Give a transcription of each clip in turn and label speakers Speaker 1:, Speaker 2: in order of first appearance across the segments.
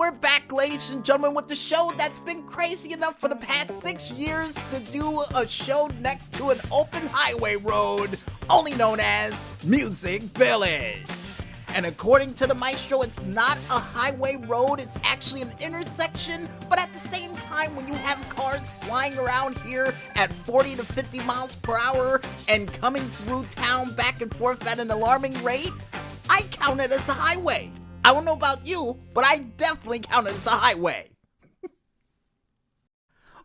Speaker 1: we're back, ladies and gentlemen, with the show that's been crazy enough for the past 6 years to do a show next to an open highway road, only known as Music Village. And according to the maestro, it's not a highway road, it's actually an intersection, but at the same time, when you have cars flying around here at 40 to 50 miles per hour and coming through town back and forth at an alarming rate, I count it as a highway. I don't know about you, but I definitely count it as a highway.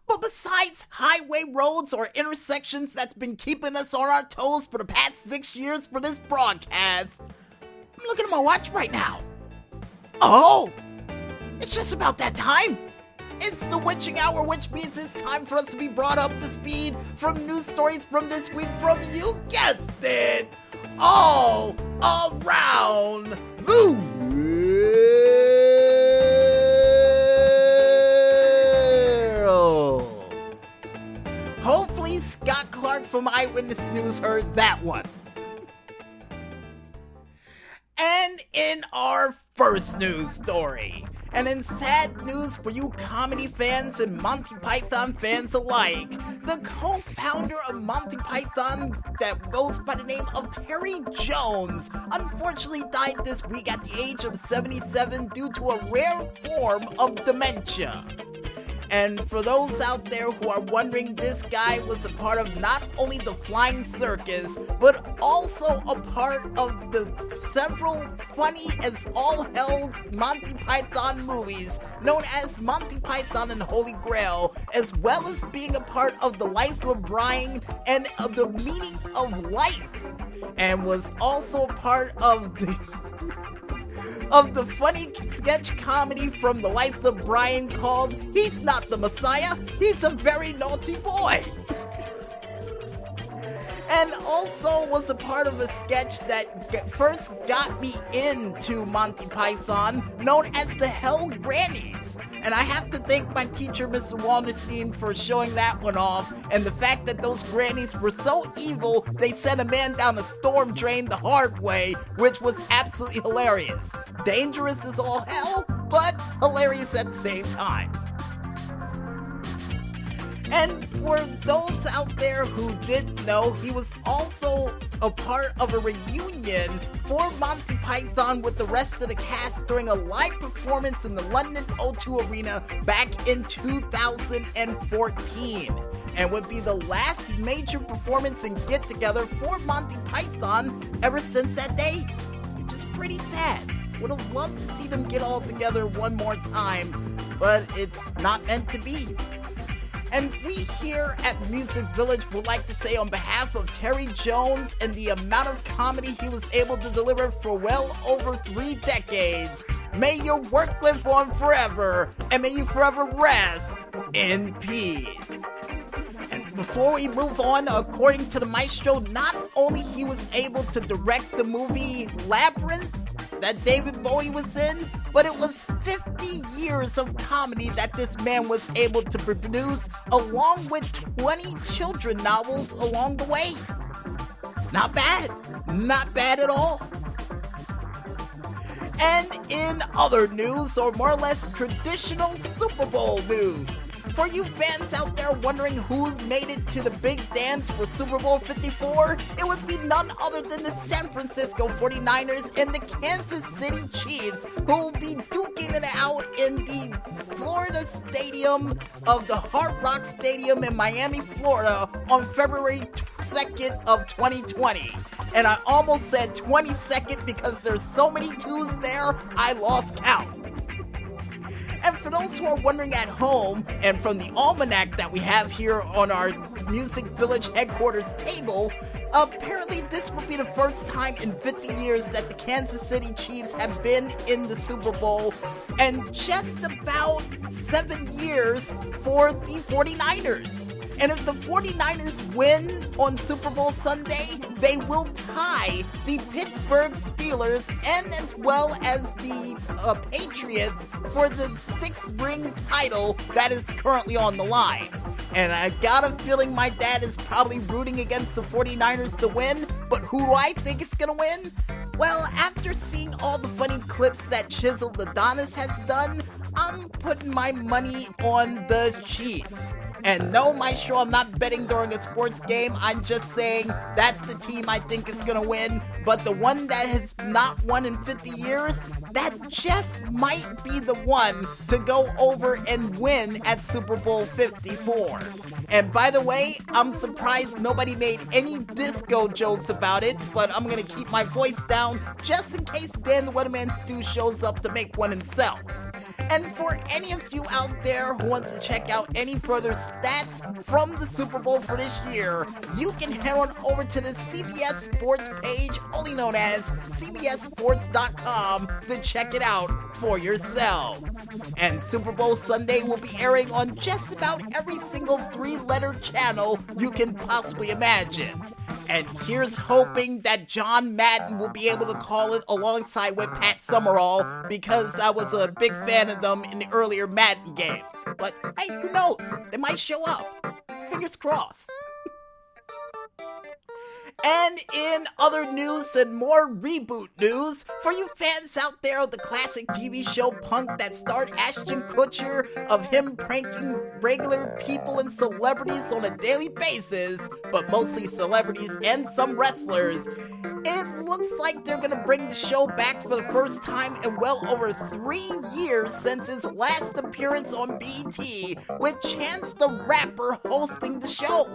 Speaker 1: But besides highway roads or intersections that's been keeping us on our toes for the past 6 years for this broadcast, I'm looking at my watch right now. Oh, it's just about that time. It's the witching hour, which means it's time for us to be brought up to speed from news stories from this week from, you guessed it, all around the world. Hopefully Scott Clark from Eyewitness News heard that one. And in our first news story, and in sad news for you comedy fans and Monty Python fans alike, the co-founder of Monty Python that goes by the name of Terry Jones unfortunately died this week at the age of 77 due to a rare form of dementia. And for those out there who are wondering, this guy was a part of not only the Flying Circus, but also a part of the several funny as all hell Monty Python movies known as Monty Python and Holy Grail, as well as being a part of The Life of Brian and The Meaning of Life, and was also a part of the funny sketch comedy from The Life of Brian called He's Not the Messiah, He's a Very Naughty Boy. And also was a part of a sketch that first got me into Monty Python, known as the Hell Grannies. And I have to thank my teacher, Mr. Wallerstein, for showing that one off, and the fact that those grannies were so evil, they sent a man down a storm drain the hard way, which was absolutely hilarious. Dangerous as all hell, but hilarious at the same time. And for those out there who didn't know, he was also a part of a reunion for Monty Python with the rest of the cast during a live performance in the London O2 Arena back in 2014. And would be the last major performance and get-together for Monty Python ever since that day, which is pretty sad. Would have loved to see them get all together one more time, but it's not meant to be. And we here at Music Village would like to say on behalf of Terry Jones and the amount of comedy he was able to deliver for well over 3 decades, may your work live on forever, and may you forever rest in peace. And before we move on, according to the maestro, not only he was able to direct the movie Labyrinth that David Bowie was in, but it was 50 years of comedy that this man was able to produce, along with 20 children novels along the way. Not bad. Not bad at all. And in other news, or more or less traditional Super Bowl news, for you fans out there wondering who made it to the big dance for Super Bowl 54, it would be none other than the San Francisco 49ers and the Kansas City Chiefs, who will be duking it out in the Florida stadium of the Hard Rock Stadium in Miami, Florida on February 2nd of 2020. And I almost said 22nd because there's so many twos there, I lost count. And for those who are wondering at home, and from the almanac that we have here on our Music Village headquarters table, apparently this will be the first time in 50 years that the Kansas City Chiefs have been in the Super Bowl, and just about 7 years for the 49ers. And if the 49ers win on Super Bowl Sunday, they will tie the Pittsburgh Steelers and as well as the Patriots for the 6th ring title that is currently on the line. And I got a feeling my dad is probably rooting against the 49ers to win, but who do I think is going to win? Well, after seeing all the funny clips that Chiseled Adonis has done, I'm putting my money on the Chiefs. And no, Maestro, I'm not betting during a sports game. I'm just saying that's the team I think is going to win. But the one that has not won in 50 years, that just might be the one to go over and win at Super Bowl 54. And by the way, I'm surprised nobody made any disco jokes about it, but I'm going to keep my voice down just in case Dan the Weatherman Stu shows up to make one himself. And for any of you out there who wants to check out any further stats from the Super Bowl for this year, you can head on over to the CBS Sports page, only known as cbssports.com, to check it out for yourselves. And Super Bowl Sunday will be airing on just about every single 3-letter channel you can possibly imagine. And here's hoping that John Madden will be able to call it alongside with Pat Summerall, because I was a big fan of them in the earlier Madden games. But hey, who knows? They might show up. Fingers crossed. And in other news and more reboot news, for you fans out there of the classic TV show Punk that starred Ashton Kutcher, of him pranking regular people and celebrities on a daily basis, but mostly celebrities and some wrestlers, it looks like they're gonna bring the show back for the first time in well over 3 years since his last appearance on BET, with Chance the Rapper hosting the show.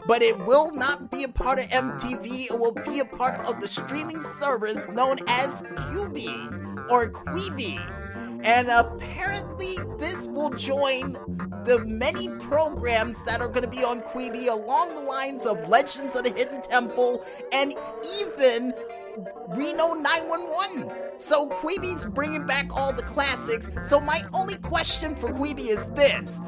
Speaker 1: But it will not be a part of MTV, it will be a part of the streaming service known as Quibi, or Quibi. And apparently this will join the many programs that are going to be on Quibi along the lines of Legends of the Hidden Temple and even Reno 911. So Quibi's bringing back all the classics. So my only question for Quibi is this: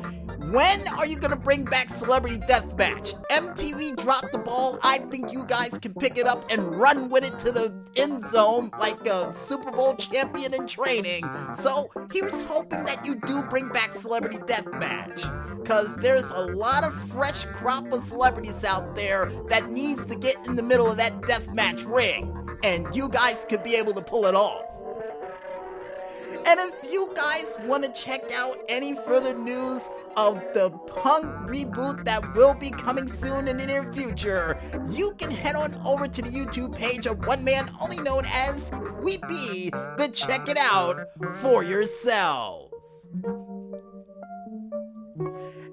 Speaker 1: when are you gonna bring back Celebrity Deathmatch? MTV dropped the ball. I think you guys can pick it up and run with it to the end zone like a Super Bowl champion in training. So here's hoping that you do bring back Celebrity Deathmatch, cause there's a lot of fresh crop of celebrities out there that needs to get in the middle of that deathmatch ring, and you guys could be able to pull it off. And if you guys want to check out any further news of the Punk reboot that will be coming soon in the near future, you can head on over to the YouTube page of one man only known as Weepy to check it out for yourselves.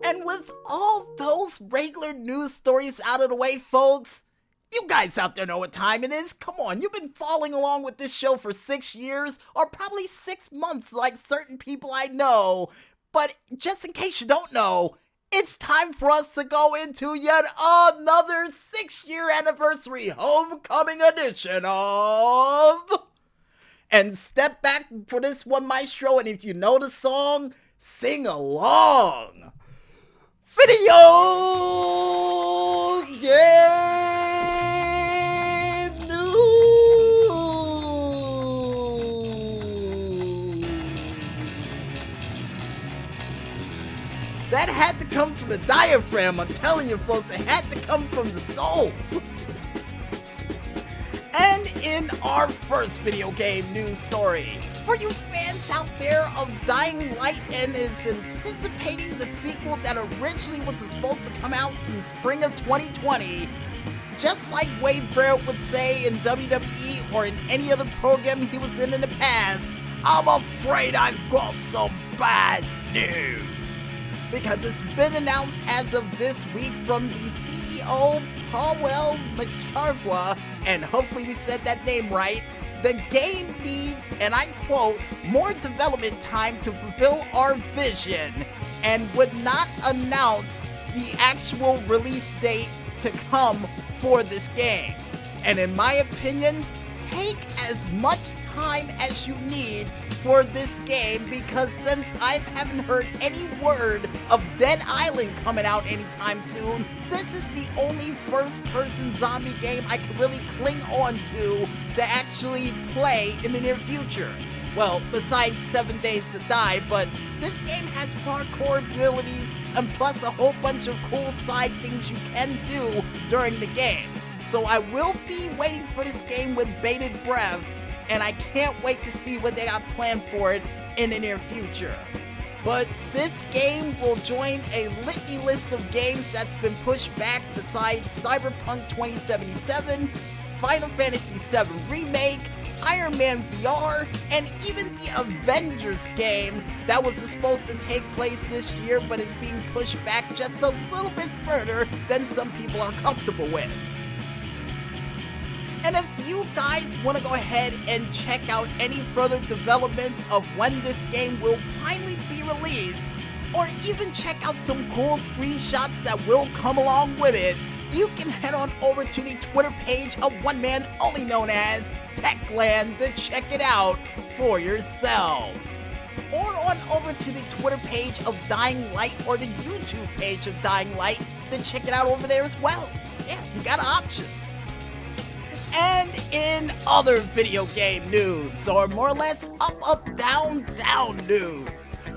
Speaker 1: And with all those regular news stories out of the way, folks, you guys out there know what time it is. Come on, you've been following along with this show for 6 years, or probably 6 months like certain people I know. But just in case you don't know, it's time for us to go into yet another 6-year anniversary homecoming edition of... And step back for this one, Maestro, and if you know the song, sing along. Video game news. That had to come from the diaphragm. I'm telling you, folks, it had to come from the soul. And in our first video game news story, for you fans out there of Dying Light and is anticipating the sequel that originally was supposed to come out in spring of 2020, just like Wade Barrett would say in WWE or in any other program he was in the past, I'm afraid I've got some bad news. Because it's been announced as of this week from the CEO, Paul Machargua, and hopefully we said that name right, the game needs, and I quote, more development time to fulfill our vision, and would not announce the actual release date to come for this game. And in my opinion, take as much time as you need for this game, because since I haven't heard any word of Dead Island coming out anytime soon, this is the only first-person zombie game I can really cling on to actually play in the near future. Well, besides 7 Days to Die, but this game has parkour abilities and plus a whole bunch of cool side things you can do during the game. So I will be waiting for this game with bated breath, and I can't wait to see what they got planned for it in the near future. But this game will join a litany list of games that's been pushed back besides Cyberpunk 2077, Final Fantasy VII Remake, Iron Man VR, and even the Avengers game that was supposed to take place this year but is being pushed back just a little bit further than some people are comfortable with. And if you guys want to go ahead and check out any further developments of when this game will finally be released, or even check out some cool screenshots that will come along with it, you can head on over to the Twitter page of one man only known as Techland to check it out for yourselves. Or on over to the Twitter page of Dying Light or the YouTube page of Dying Light to check it out over there as well. Yeah, you got options. And in other video game news, or more or less up, down news,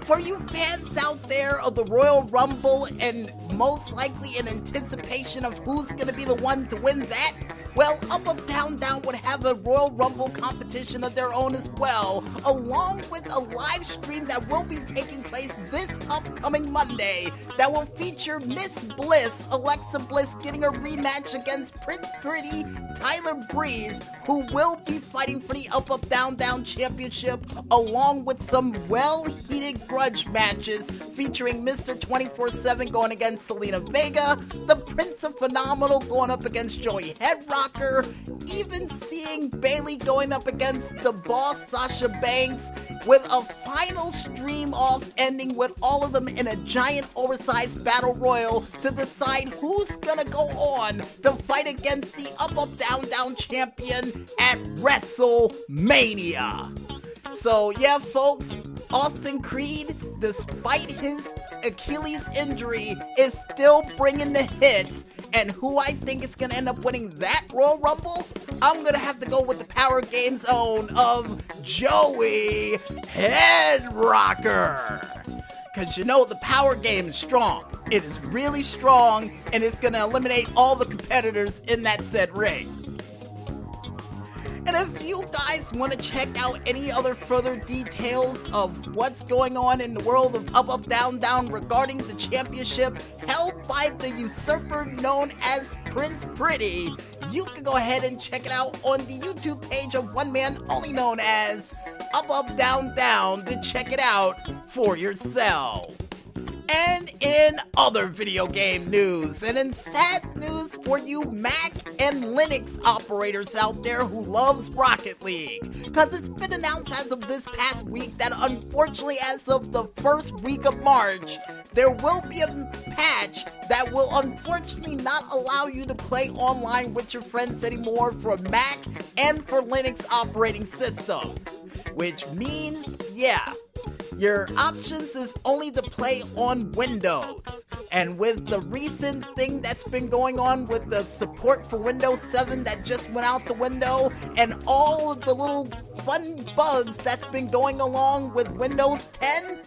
Speaker 1: for you fans out there of the Royal Rumble and most likely in anticipation of who's gonna be the one to win that, well, Up, Down would have a Royal Rumble competition of their own as well, along with a live stream that will be taking place this upcoming Monday that will feature Miss Bliss, Alexa Bliss, getting a rematch against Prince Pretty, Tyler Breeze, who will be fighting for the Up, Down championship, along with some well-heated grudge matches featuring Mr. 24/7 going against Selena Vega, the Prince of Phenomenal going up against Joey Headrocker, even seeing Bailey going up against the boss Sasha Banks, with a final stream off ending with all of them in a giant oversized battle royal to decide who's gonna go on to fight against the Up, Down champion at WrestleMania. So yeah, folks, Austin Creed, despite his Achilles injury, is still bringing the hits, and who I think is going to end up winning that Royal Rumble, I'm going to have to go with the Power Games own of Joey Headrocker. Because you know the Power Game is strong. It is really strong, and it's going to eliminate all the competitors in that said ring. And if you guys want to check out any other further details of what's going on in the world of Up, Down regarding the championship held by the usurper known as Prince Pretty, you can go ahead and check it out on the YouTube page of one man only known as Up, Down to check it out for yourself. And in other video game news, and in sad news for you Mac and Linux operators out there who loves Rocket League, because it's been announced as of this past week that unfortunately as of the first week of March, there will be a patch that will unfortunately not allow you to play online with your friends anymore for Mac and for Linux operating systems. Which means, yeah, your options is only to play on Windows. And with the recent thing that's been going on with the support for Windows 7 that just went out the window, and all of the little fun bugs that's been going along with Windows 10,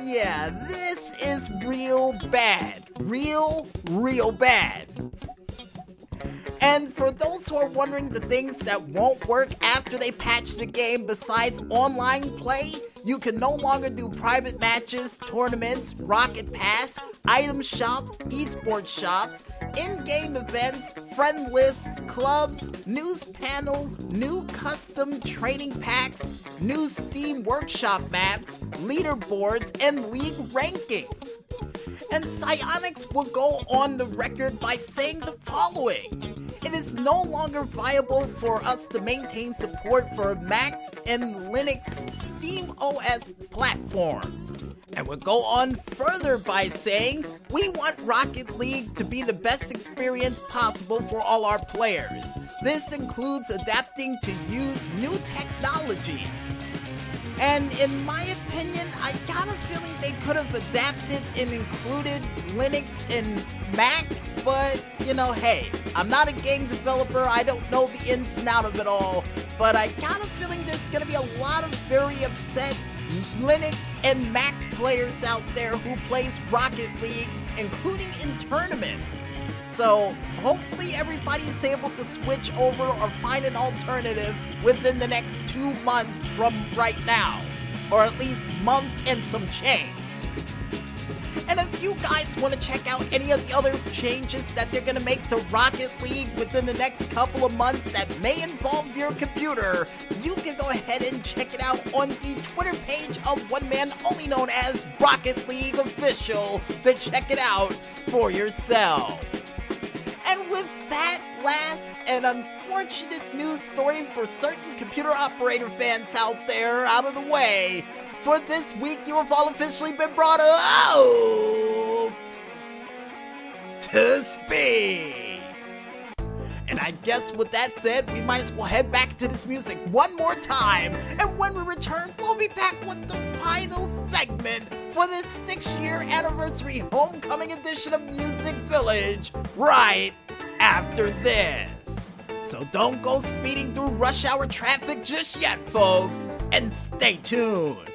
Speaker 1: yeah, this is real bad. Real bad. And for those who are wondering the things that won't work after they patch the game besides online play, you can no longer do private matches, tournaments, Rocket Pass, item shops, esports shops, in-game events, friend lists, clubs, news panel, new custom training packs, new Steam Workshop maps, leaderboards, and league rankings. And Psyonix will go on the record by saying the following: it is no longer viable for us to maintain support for Mac and Linux Steam OS platforms. And we'll go on further by saying, we want Rocket League to be the best experience possible for all our players. This includes adapting to use new technology. And in my opinion, I got a feeling they could have adapted and included Linux and Mac, but you know, hey, I'm not a game developer, I don't know the ins and outs of it all, but I got a feeling there's gonna be a lot of very upset Linux and Mac players out there who plays Rocket League, including in tournaments. So hopefully everybody is able to switch over or find an alternative within the next 2 months from right now, or at least month and some change. And if you guys want to check out any of the other changes that they're going to make to Rocket League within the next couple of months that may involve your computer, you can go ahead and check it out on the Twitter page of one man only known as Rocket League Official to check it out for yourself. And with that last and unfortunate news story for certain computer operator fans out there out of the way, for this week you have all officially been brought up to speed. And I guess with that said, we might as well head back to this music one more time. And when we return, we'll be back with the final segment for this 6-year anniversary homecoming edition of Music Village right after this. So don't go speeding through rush hour traffic just yet, folks, and stay tuned.